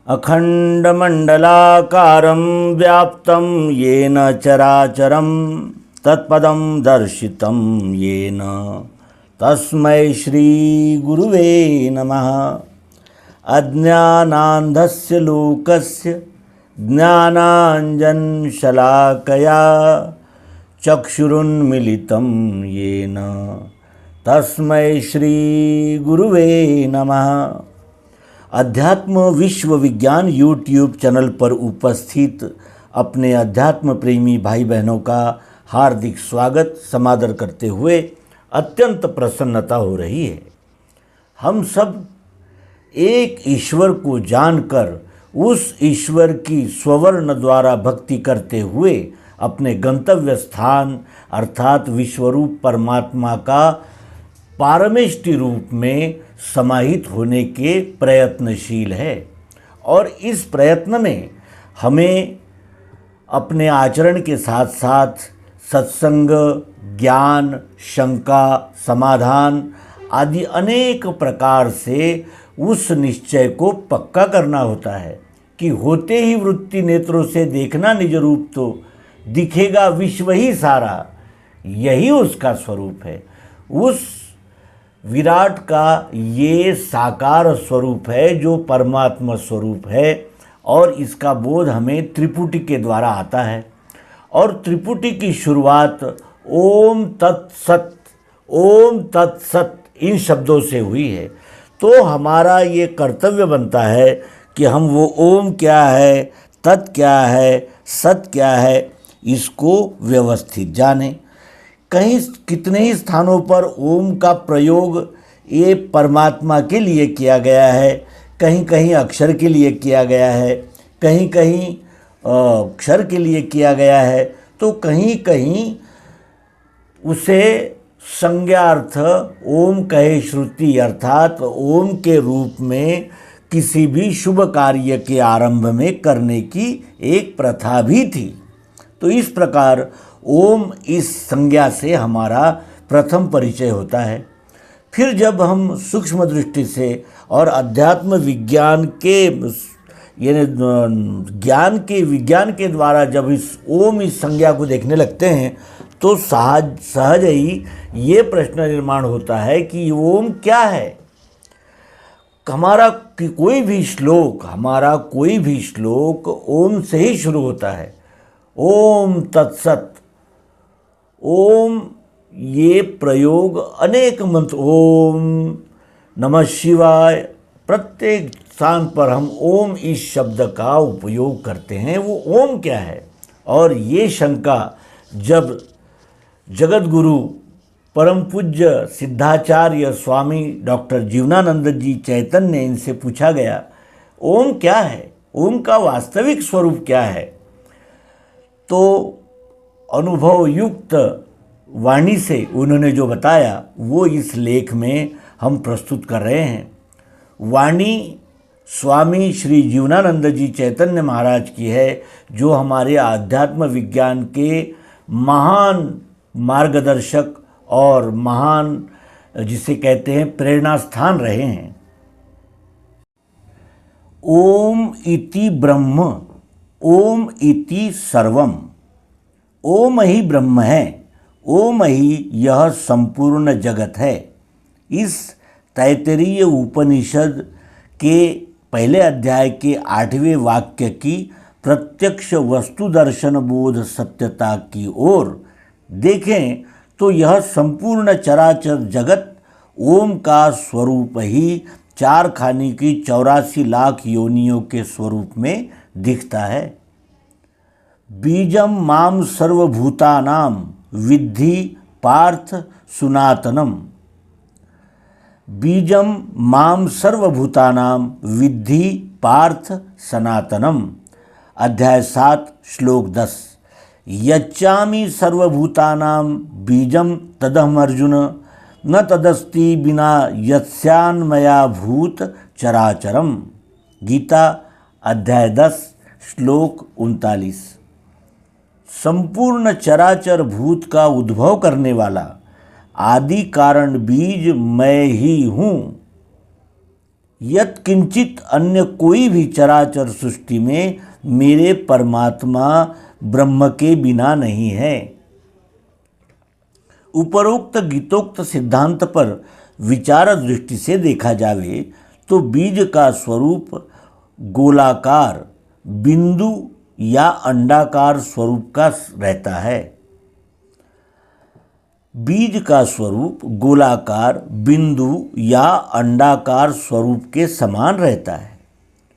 अखंडमंडलाकारं व्याप्तं येन चराचरं तत्पदं दर्शितं येन तस्मै श्री गुरुवे नमः। अज्ञानान्धस्य लोकस्य ज्ञानाञ्जनशलाकया चक्षुरुन्मीलितं येन तस्मै श्री गुरुवे नमः। अध्यात्म विश्व विज्ञान यूट्यूब चैनल पर उपस्थित अपने अध्यात्म प्रेमी भाई बहनों का हार्दिक स्वागत समादर करते हुए अत्यंत प्रसन्नता हो रही है। हम सब एक ईश्वर को जानकर उस ईश्वर की स्वर्ण द्वारा भक्ति करते हुए अपने गंतव्य स्थान अर्थात विश्वरूप परमात्मा का पारमेष्टि रूप में समाहित होने के प्रयत्नशील है। और इस प्रयत्न में हमें अपने आचरण के साथ साथ सत्संग, ज्ञान, शंका, समाधान आदि अनेक प्रकार से उस निश्चय को पक्का करना होता है कि होते ही वृत्ति नेत्रों से देखना निज रूप तो दिखेगा विश्व ही सारा, यही उसका स्वरूप है। उस विराट का ये साकार स्वरूप है जो परमात्मा स्वरूप है। और इसका बोध हमें त्रिपुटी के द्वारा आता है। और त्रिपुटी की शुरुआत ओम तत्सत, ओम तत्सत इन शब्दों से हुई है। तो हमारा ये कर्तव्य बनता है कि हम वो ओम क्या है, तत् क्या है, सत क्या है, इसको व्यवस्थित जानें। कहीं कितने ही स्थानों पर ओम का प्रयोग ये परमात्मा के लिए किया गया है, कहीं कहीं अक्षर के लिए किया गया है, कहीं कहीं अक्षर के लिए किया गया है, तो कहीं कहीं उसे संज्ञार्थ ओम कहे श्रुति अर्थात ओम के रूप में किसी भी शुभ कार्य के आरंभ में करने की एक प्रथा भी थी। तो इस प्रकार ओम इस संज्ञा से हमारा प्रथम परिचय होता है। फिर जब हम सूक्ष्म दृष्टि से और अध्यात्म विज्ञान के विज्ञान के द्वारा जब इस ओम इस संज्ञा को देखने लगते हैं तो सहज ही ये प्रश्न निर्माण होता है कि ओम क्या है। हमारा कोई भी श्लोक ओम से ही शुरू होता है। ओम तत्सत, ओम ये प्रयोग अनेक मंत्र, ओम नमः शिवाय, प्रत्येक स्थान पर हम ओम इस शब्द का उपयोग करते हैं। वो ओम क्या है? और ये शंका जब जगत गुरु परम पूज्य सिद्धाचार्य स्वामी डॉक्टर जीवनानंद जी चैतन्य इनसे पूछा गया, ओम क्या है, ओम का वास्तविक स्वरूप क्या है? तो अनुभव युक्त वाणी से उन्होंने जो बताया वो इस लेख में हम प्रस्तुत कर रहे हैं। वाणी स्वामी श्री जीवनानंद जी चैतन्य महाराज की है, जो हमारे आध्यात्म विज्ञान के महान मार्गदर्शक और महान जिसे कहते हैं प्रेरणा स्थान रहे हैं। ओम इति ब्रह्म, ओम इति सर्वम, ओम ही ब्रह्म है, ओम ही यह संपूर्ण जगत है। इस तैत्तिरीय उपनिषद के पहले अध्याय के 8वें वाक्य की प्रत्यक्ष वस्तु दर्शन बोध सत्यता की ओर देखें तो यह संपूर्ण चराचर जगत ओम का स्वरूप ही चार खानी की 84 लाख योनियों के स्वरूप में दिखता है। बीजम माम सर्वभूतानां विद्धि पार्थ सनातनम, बीजम माम सर्वभूतानां विद्धि पार्थ सनातनम। अध्याय 7 श्लोक 10। यच्चामि सर्वभूतानां बीजम तदहम अर्जुन, न तदस्ति बिना यस्यान्मया भूत चराचरम। गीता अध्याय 10 श्लोक 39। संपूर्ण चराचर भूत का उद्भव करने वाला आदि कारण बीज मैं ही हूँ। यत् किंचित अन्य कोई भी चराचर सृष्टि में मेरे परमात्मा ब्रह्म के बिना नहीं है। उपरोक्त गीतोक्त सिद्धांत पर विचार दृष्टि से देखा जावे तो बीज का स्वरूप गोलाकार, बिंदु या अंडाकार स्वरूप का रहता है। बीज का स्वरूप गोलाकार, बिंदु या अंडाकार स्वरूप के समान रहता है।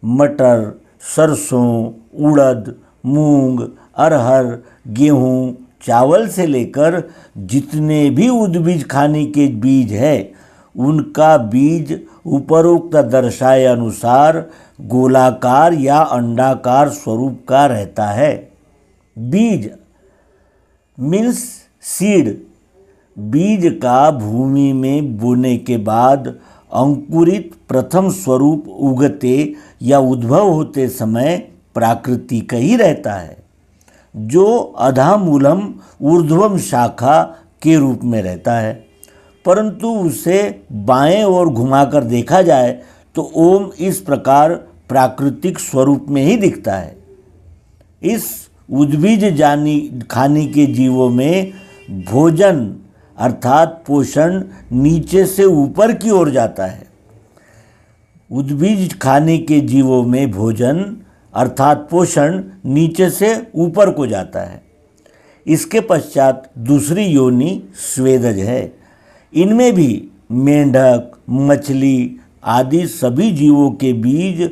मटर, सरसों, उड़द, मूंग, अरहर, गेहूं, चावल से लेकर जितने भी उद्भिज खाने के बीज है, उनका बीज उपरोक्त दर्शाए अनुसार गोलाकार या अंडाकार स्वरूप का रहता है। बीज मीन्स सीड। बीज का भूमि में बोने के बाद अंकुरित प्रथम स्वरूप उगते या उद्भव होते समय प्राकृतिक ही रहता है, जो अधामूलम ऊर्ध्वम शाखा के रूप में रहता है। परंतु उसे बाएं ओर घुमाकर देखा जाए तो ओम इस प्रकार प्राकृतिक स्वरूप में ही दिखता है। इस उद्भिज जानी खाने के जीवों में भोजन अर्थात पोषण नीचे से ऊपर की ओर जाता है। उद्भिज खाने के जीवों में भोजन अर्थात पोषण नीचे से ऊपर को जाता है। इसके पश्चात दूसरी योनि स्वेदज है। इनमें भी मेंढक, मछली आदि सभी जीवों के बीज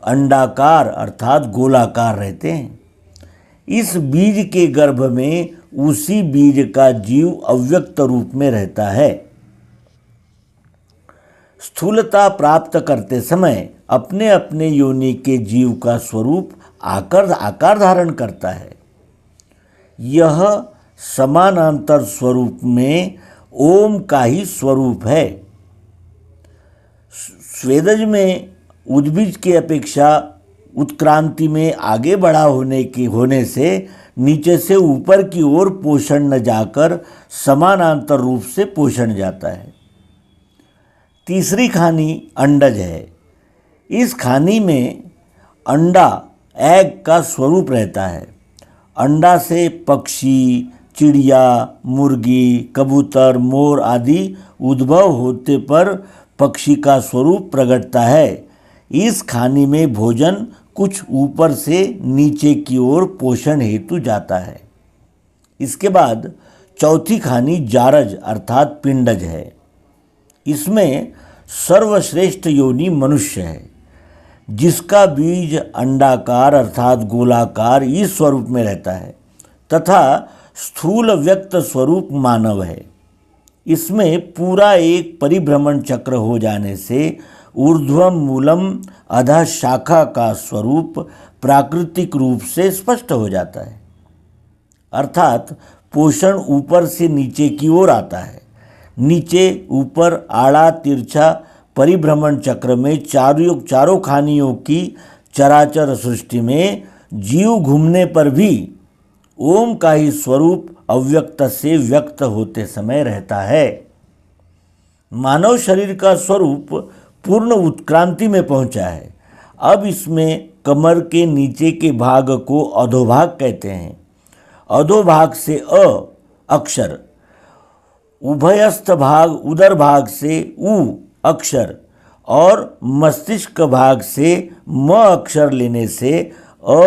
अंडाकार अर्थात गोलाकार रहते हैं। इस बीज के गर्भ में उसी बीज का जीव अव्यक्त रूप में रहता है। स्थूलता प्राप्त करते समय अपने अपने योनि के जीव का स्वरूप आकार धारण करता है। यह समानांतर स्वरूप में ओम का ही स्वरूप है। स्वेदज में उद्भिज की अपेक्षा उत्क्रांति में आगे बढ़ा होने से नीचे से ऊपर की ओर पोषण न जाकर समानांतर रूप से पोषण जाता है। तीसरी खानी अंडज है। इस खानी में अंडा एग का स्वरूप रहता है। अंडा से पक्षी, चिड़िया, मुर्गी, कबूतर, मोर आदि उद्भव होते पर पक्षी का स्वरूप प्रगटता है। इस खानी में भोजन कुछ ऊपर से नीचे की ओर पोषण हेतु जाता है। इसके बाद चौथी खानी जारज अर्थात पिंडज है। इसमें सर्वश्रेष्ठ योनि मनुष्य है, जिसका बीज अंडाकार अर्थात गोलाकार इस स्वरूप में रहता है तथा स्थूल व्यक्त स्वरूप मानव है। इसमें पूरा एक परिभ्रमण चक्र हो जाने से ऊर्ध्वम मूलम अधः शाखा का स्वरूप प्राकृतिक रूप से स्पष्ट हो जाता है। अर्थात पोषण ऊपर से नीचे की ओर आता है। नीचे ऊपर आड़ा तिरछा परिभ्रमण चक्र में चारों खानियों की चराचर सृष्टि में जीव घूमने पर भी ओम का ही स्वरूप अव्यक्त से व्यक्त होते समय रहता है। मानव शरीर का स्वरूप पूर्ण उत्क्रांति में पहुंचा है। अब इसमें कमर के नीचे के भाग को अधोभाग कहते हैं। अधोभाग से अ अक्षर, उभयस्थ भाग उदर भाग से उ अक्षर और मस्तिष्क भाग से म अक्षर लेने से अ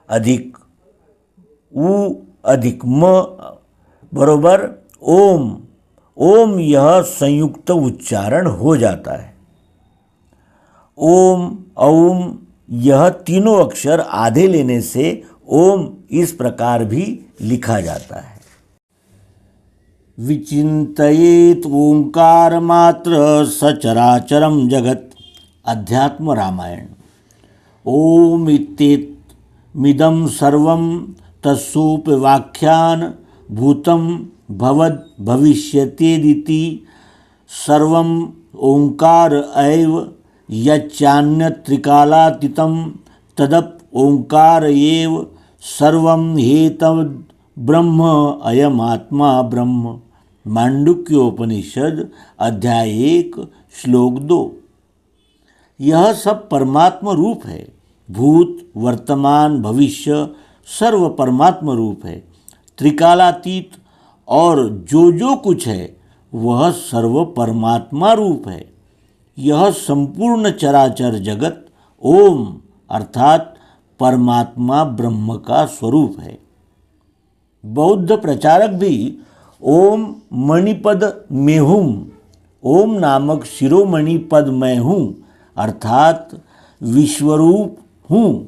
अधिक उ अधिक म बरोबर ओम। ओम यह संयुक्त उच्चारण हो जाता है। ओम औम यह तीनों अक्षर आधे लेने से ओम इस प्रकार भी लिखा जाता है। विचिंतयेत ओंकार मात्र सचराचरम जगत। अध्यात्म रामायण। ओम इत्येतमिदं सर्वं तस्सोपवाख्यान भूतं भवद् भविष्यत्येदिति सर्वं ओंकार एव यच्चान्यत्रिकालातीतं तदप ओंकार एव सर्वं हेतवद् ब्रह्म अयमात्मा ब्रह्म। मांडुक्योपनिषद अध्याय 1 श्लोक 2। यह सब परमात्मा रूप है। भूत, वर्तमान, भविष्य सर्व परमात्मा रूप है। त्रिकालातीत और जो कुछ है वह सर्व परमात्मा रूप है। यह संपूर्ण चराचर जगत ओम अर्थात परमात्मा ब्रह्म का स्वरूप है। बौद्ध प्रचारक भी ओम मणिपद में हूँ, ओम नामक शिरोमणि पद में हूँ अर्थात विश्वरूप हूँ,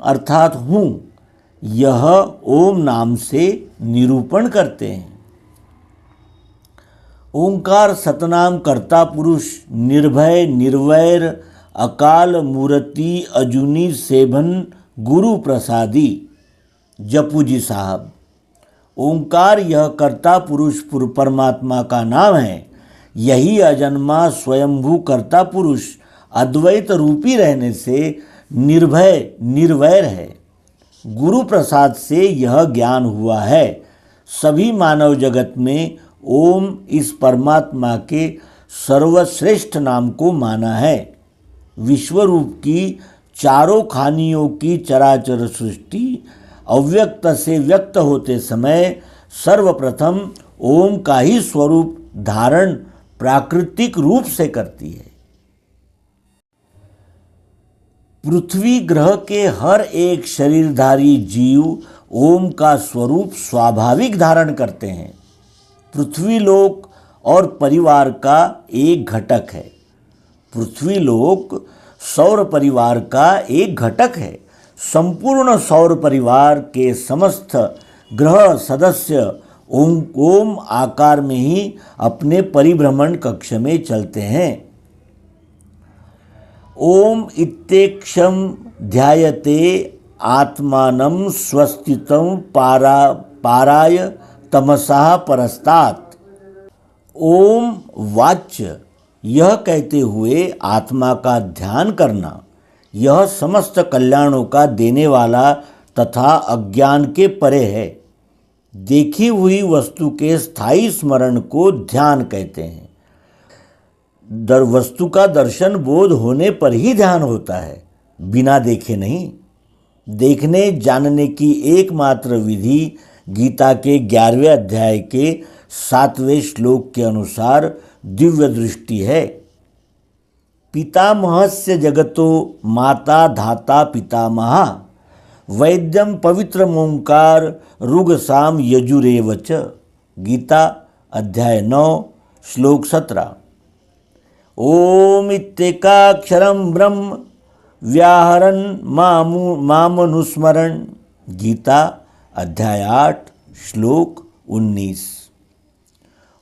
अर्थात हूँ, यह ओम नाम से निरूपण करते हैं। ओंकार सतनाम कर्ता पुरुष, निर्भय निर्वैर, अकाल मूर्ति, अजूनी सेभन, गुरु प्रसादी। जपू जी साहब, ओंकार यह कर्ता पुरुष परमात्मा का नाम है। यही अजन्मा स्वयंभू कर्ता पुरुष अद्वैत रूपी रहने से निर्भय निर्वैर है। गुरु प्रसाद से यह ज्ञान हुआ है। सभी मानव जगत में ओम इस परमात्मा के सर्वश्रेष्ठ नाम को माना है। विश्वरूप की चारों खानियों की चराचर सृष्टि अव्यक्त से व्यक्त होते समय सर्वप्रथम ओम का ही स्वरूप धारण प्राकृतिक रूप से करती है। पृथ्वी ग्रह के हर एक शरीरधारी जीव ओम का स्वरूप स्वाभाविक धारण करते हैं। पृथ्वीलोक और परिवार का एक घटक है। पृथ्वीलोक सौर परिवार का एक घटक है। संपूर्ण सौर परिवार के समस्त ग्रह सदस्य ओम आकार में ही अपने परिभ्रमण कक्ष में चलते हैं। ओम इत्येक्षम ध्यायते आत्मानं स्वस्थितं पाराय तमसा परस्तात्। ओम वाच्य यह कहते हुए आत्मा का ध्यान करना, यह समस्त कल्याणों का देने वाला तथा अज्ञान के परे है। देखी हुई वस्तु के स्थायी स्मरण को ध्यान कहते हैं। वस्तु का दर्शन बोध होने पर ही ध्यान होता है, बिना देखे नहीं। देखने जानने की एकमात्र विधि गीता के 11वें अध्याय के 7वें श्लोक के अनुसार दिव्य दृष्टि है। पितामहस्य जगतो माता धाता पितामहा, वैद्यम पवित्रमोंकार ऋगसाम यजुरेव च। गीता अध्याय 9 श्लोक 17। ओम इत्येकाक्षरं ब्रह्म व्याहरन् मामनुस्मरन्। गीता अध्याय 8 श्लोक 19।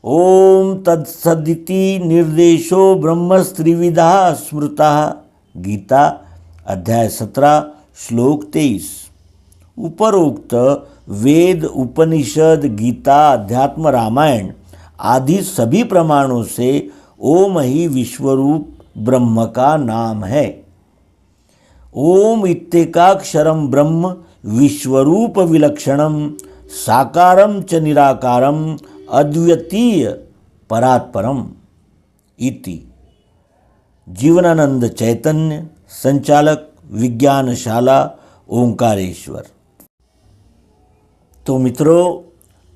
ओम तत्सदिति निर्देशो ब्रह्मस्त्रिविधा स्मृता। गीता अध्याय 17 श्लोक 23। उपरोक्त वेद, उपनिषद, गीता, अध्यात्म रामायण आदि सभी प्रमाणों से ओम ही विश्वरूप ब्रह्म का नाम है। ओम इत्येकाक्षरं ब्रह्म विश्वरूप विलक्षणम साकारम च निराकारम अद्वितीय परात्परम इति। जीवनानंद चैतन्य, संचालक, विज्ञानशाला, ओंकारेश्वर। तो मित्रों,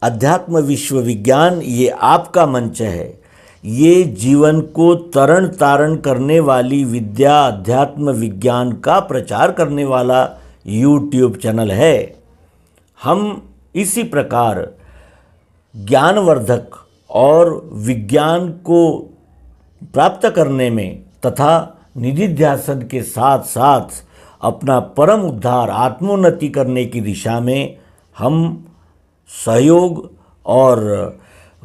अध्यात्म विश्व विज्ञान ये आपका मंच है। ये जीवन को तरण तारण करने वाली विद्या अध्यात्म विज्ञान का प्रचार करने वाला यूट्यूब चैनल है। हम इसी प्रकार ज्ञानवर्धक और विज्ञान को प्राप्त करने में तथा निधिध्यासन के साथ साथ अपना परम उद्धार आत्मोन्नति करने की दिशा में हम सहयोग और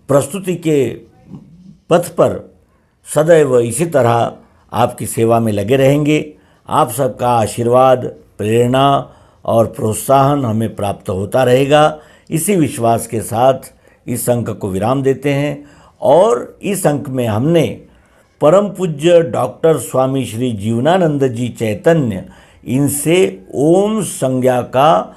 प्रस्तुति के पथ पर सदैव इसी तरह आपकी सेवा में लगे रहेंगे। आप सबका आशीर्वाद, प्रेरणा और प्रोत्साहन हमें प्राप्त होता रहेगा। इसी विश्वास के साथ इस अंक को विराम देते हैं और इस अंक में हमने परम पूज्य डॉक्टर स्वामी श्री जीवनानंद जी चैतन्य इनसे ओम संज्ञा का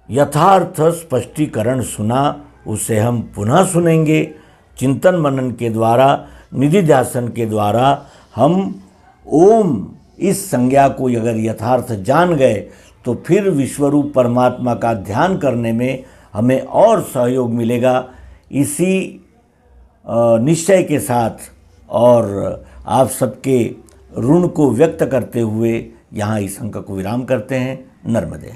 यथार्थ स्पष्टीकरण सुना। उसे हम पुनः सुनेंगे। चिंतन मनन के द्वारा, निधिध्यासन के द्वारा हम ओम इस संज्ञा को अगर यथार्थ जान गए तो फिर विश्वरूप परमात्मा का ध्यान करने में हमें और सहयोग मिलेगा। इसी निश्चय के साथ और आप सबके ऋण को व्यक्त करते हुए यहाँ इस अंक को विराम करते हैं। नर्मदे।